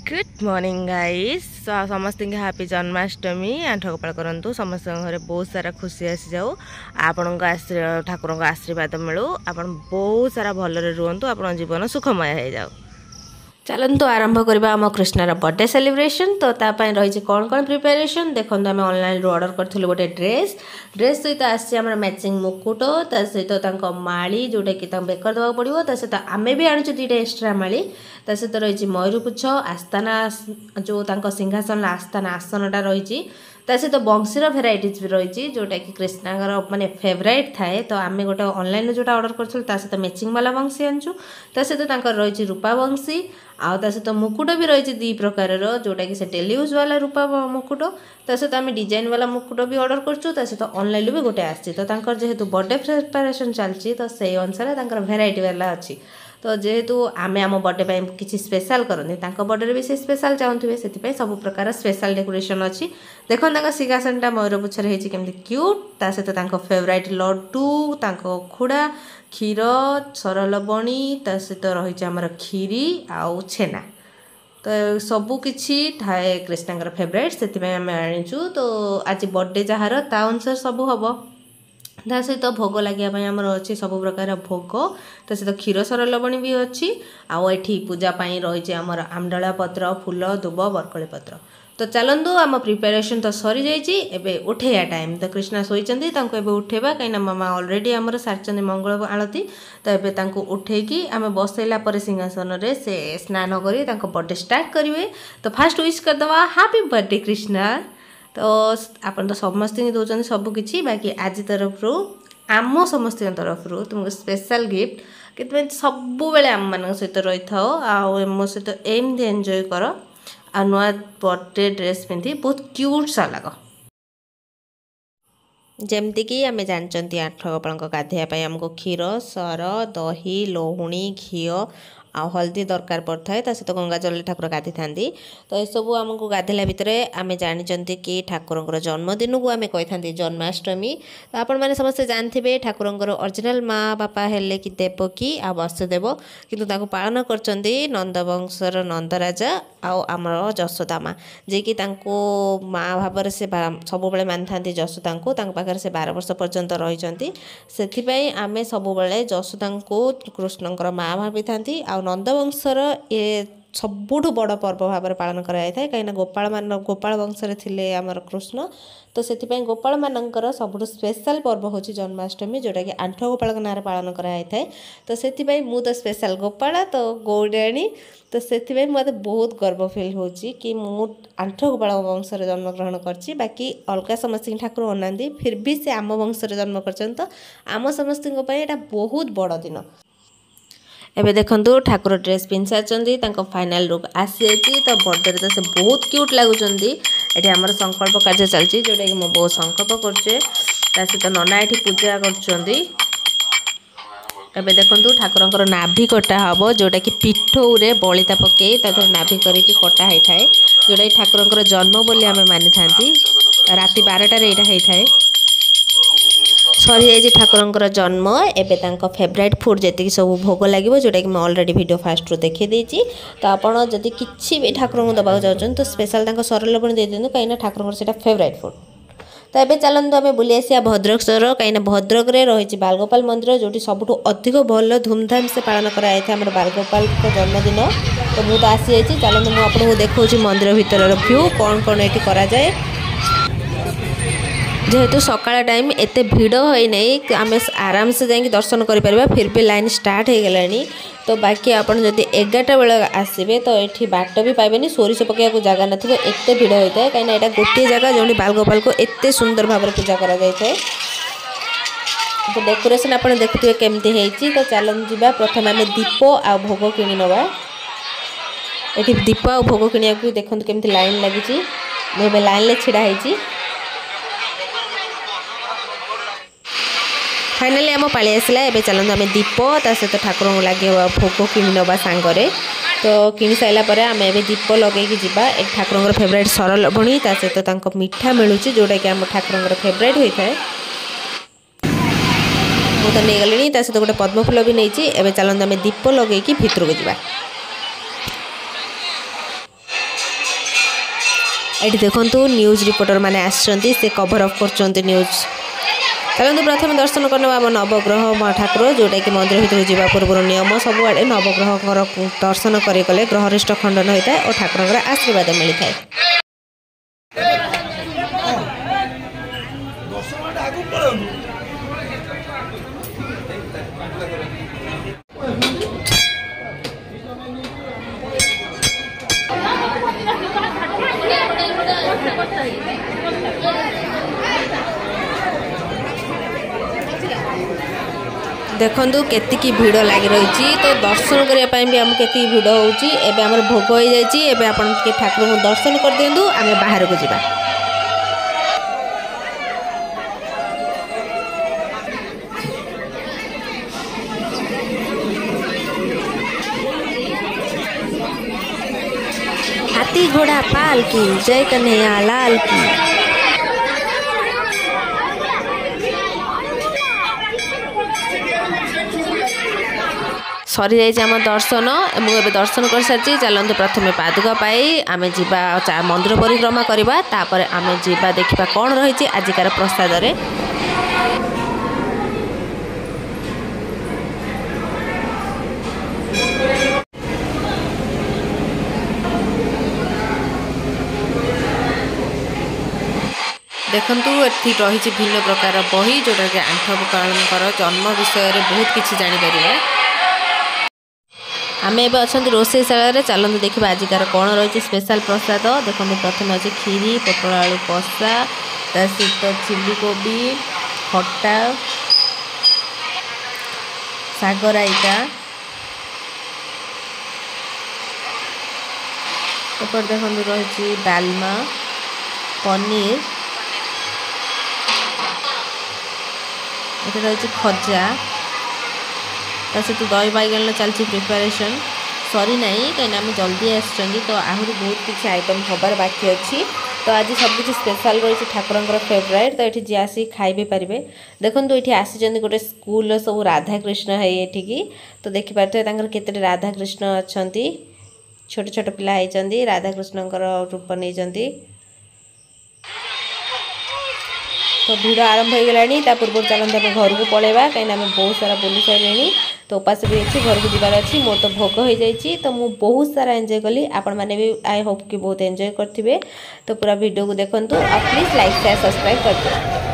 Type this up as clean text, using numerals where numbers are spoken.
Good morning guys समस्त happy Janmashtami आंठ Gopal करूँ समस्त घर बहुत सारा खुशी आसी जाऊ आपण ठाकुर आशीर्वाद मिलू आप बहुत सारा भलरे रुहतु आप जीवन सुखमय हो जाऊ। चलतु आरंभ करवा आम कृष्णर बर्थडे सेलिब्रेशन। तो तापाई रही कौन कौन प्रिपेरेसन देखो आम ऑनलाइन ऑर्डर करूँ गोटे ड्रेस सहित आसी मैचिंग मुकुट ता सहित माली जोटा कि बेकर देवा पड़ो ता सहित आम भी आणुचु दुईटा एक्सट्रा माली ता सहित रही मयूरपुछ आस्थाना जो सिंहासन आस्थाना आसनटा रही सहित बंशीर भेराइटीज भी रही जोटा कि कृष्णागर माने फेवरेट थाए। तो आम गोटे ऑनलाइन जो ऑर्डर करूँ सहित मैचिंग वाला बंशी आनचु ता सहित रही रूपा बंशी आउ ता सहित मुकुट भी रही दी प्रकार जोटा कि डेली यूज वाला रूपा मुकुट ता सहित आम डिजाइन वाला मुकुट भी ऑर्डर करूँ ता सहित ऑनलाइन भी गोटे आसी तो जेहेतु बर्थडे प्रिपरेशन चलती तो से अनुसार भेराइटी वाला अच्छी। तो जेहेतु आमे आम बर्थडे किसी स्पेशल करते बर्थडे भी से स्पेशल चाहूथे से सब प्रकार स्पेशल डेकोरेशन अच्छी। देखो सिंहासनटा मयूरपुछ केमती क्यूट ता सहित फेवरेट लड्डू खुड़ा क्षीर सरलबणी ता सहित रही आमर खीरी आउ छेना तो सबकि थाए कृष्णांगर फेवरेट से आम आनीचु। तो आज बर्थडे जार ता अनुसार सब हम ता सहित भोग लगे आमर अच्छी सब प्रकार भोग ता सहित क्षीर सरलबणी भी अच्छी आउ एठी पूजापाई रही आमर आमडला पत्र फूल दुब बरकली पत्र। तो चलतु आम प्रिपेरेसन तो सरी जाइए उठेया टाइम तो कृष्णा शोचती उठेबा कहीं मामा अलरेडी आमर सारी मंगल आलती तो ये उठेकी आम बसैला सिंहासन से स्नान कर बर्थडे स्टार्ट करेंगे। तो फास्ट विश करदे हैप्पी बर्थडे कृष्णा। तो आपन तो समस्त दौरान सबकि बाकी आज तरफ आम समस्त तरफ तुमको स्पेशल गिफ्ट कि सब बेले आम मान सहित रही था मो सहित एमती एंजॉय कर आ नुआ बर्थडे ड्रेस पिंधि बहुत क्यूट सा लग जमती आम जानते आठ गोपाल गाधेवाई आमको क्षीर सर दही लहुणी घी आ हल्दी दरकार पड़ता है सहित गंगा जल ठाकुर गाधि था। तो यू आमको गाधेला भितर आम जानते कि ठाकुर जन्मदिन को आम कही जन्माष्टमी। तो आपण मैंने समस्ते जानते ठाकुर ओरिजिनल माँ बापा हेले कि देवकी आ वसुदेव किंतु पालन कर नंदवंशर नंदराजा आमर जशोदा माँ जे कि माँ भाव से सब मानि था जशोदा को पाखे से 12 वर्ष पर्यंत रही से आम सब जशोदा को कृष्णकर माँ भावी था। नंदवंशर ये सबुठु बड़ पर्व भाव में पालन कराई था कहीं गोपाल वंशरे थिले आमर कृष्ण। तो से गोपाल मानकर सबुठु स्पेशल पर्व हूँ जन्माष्टमी जोटा कि आंठ गोपाल ना पालन कराई था। तो से मु तो स्पेशल गोपाल तो गौड़ाणी तो से मत बहुत गर्व फिल हो कि मु आंठ गोपाल वंशर जन्मग्रहण करछि बाकी अलग समस्त ठाकुर अना फिर भी से आम वंशर जन्म कर तो आम समस्त बहुत बड़ दिन। एबे देखंतु ठाकुर ड्रेस पिंधि सारी फाइनाल लुक आसी जाइए। तो बर्थडे तो से बहुत क्यूट लगुंट ये आमर संकल्प कार्य चलती जोटा कि मुझे बहुत संकल्प करुचे सहित नना ये पूजा कर। देखंतु ठाकुर नाभि कटा हम जोटा कि पिठौरे बलिता पकई नाभि करके कटा होता है जोटा कि ठाकुर जन्म बोली आम मानि था राति 12टार यहाँ होता है सरी जाइए ठाकुर जन्म। एवं फेवरेट फुड जी सब भोग लगे जोटा कि मैं अलरेडी वीडियो फास्ट रू देखी देती। तो आपड़ जदि किसी भी ठाकुर को दबाक चाहते तो स्पेशल सरलबणी दे दिखाँ कहीं ठाकुर से फेवरेट फुड। तो ये चलते आम बुली आसा भद्रक सहर कहीं भद्रक में रही बालगोपाल मंदिर जो सबुठ अधिक भल धूमधाम से पालन कराई था आम बालगोपाल जन्मदिन। तो मुझे तो आसी जाइए चलते मुझे आपको देखा मंदिर भितर व्यू कौन कौन ये कराए जेहेतु सकाळ टाइम एते भिड़ होना आम आराम से जाकि दर्शन करें फिर भी लाइन स्टार्ट हो गलानी। तो बाकी आपड़ जब 11टा बेले आसबे तो ये बाट भी पाइबे सोरिष पकड़ जगह ना एत भिड़ होता है कहीं यहाँ गोटे जगह जो बालगोपाल को एत सुंदर भाव में पूजा करा जाए। तो डेकोरेशन आप देखुए केमती है। तो चलते जा प्रथम आम दीप आ भोग कि नवा ये दीप आ भोग कि देखते केमती लाइन लगी मुझे लाइन छिड़ा है। फाइनाली आम पाली आसला एवं चलते आम दीप ता सहित ठाकुर लगे भोग कि नवा सांगरे। तो कि सारापर आम ए दीप लगे जावा ठाकुर फेवरेट सरलबणी ता सहित मिठा मिलूँ जोटा कि आम ठाकुर फेवरेट होता है मुझे नहीं गली सहित गोटे पद्मफूल भी नहीं। एवं चलते आम दीप लगे भितर को जावा। ये देखो न्यूज रिपोर्टर मैंने आसछन्ती से कभर अप कर न्यूज। चलते प्रथम दर्शन करने आम नवग्रह ठाकुर जोटा कि मंदिर भर जावा पूर्व नियम सबुआड़े नवग्रह दर्शन करे ग्रहरिष्ट खंडन होता है और ठाकुर आशीर्वाद मिलता है। देखु केतिकी भिड़ लगी रही तो दर्शन करने भी आम के भिड़ होम भोग हो जाए ठाकुर को दर्शन कर दिंतु आम बाहर को जावा। हाथी घोड़ा पाल की जय कन्हैया लाल की। सरी जाइए आम दर्शन मुझे दर्शन कर सारी चलते प्रथम पादुका पाई आम जा मंदिर परिक्रमा करवा तापर आम जा देखा कौन रही आजिकार प्रसाद रे। देखंतु एठी रही भिन्न प्रकार बही जोटा कि आंठवकाल जन्म विषय रे बहुत किसी जानी परिबा। आम एवं अच्छा रोषेशाला चलते देखा आजिकार कौन रही स्पेशल प्रसाद। देखो प्रथम अच्छे खीरी पोटल आलू कषा ता सहित चिली कोबी खट्टा शाग रायता देखो रही डालमा पनीर ये रही खजा सहित दही बैगन चलती प्रिपरेशन सरी ना कहीं आम जल्दी आसुँच तो आहरी बहुत किसी आइटम हबार बाकी अच्छी। तो आज सबकि स्पेशल रही ठाकुर फेवरेट तो ये जी आसिक खाई पारे। देखो ये आसी गोटे स्कूल सब राधाकृष्ण है ये तो देखिपे के राधाकृष्ण अच्छा छोट छोट पिला होती राधाकृष्ण रूप नहीं तो भिड़ आरंभ हो गला पूर्व चलते आम घर को पलैबा कहीं बहुत सारा बुली सारे तो उपास भी अच्छी घर को जबार अच्छी मोर तो भोग हो जाए तो मुझे बहुत सारा एंजॉय कली आपण मैंने भी आई होप कि बहुत एंजॉय करेंगे। तो पूरा वीडियो को देखंतु और प्लीज लाइक शेयर सब्सक्राइब कर दियो।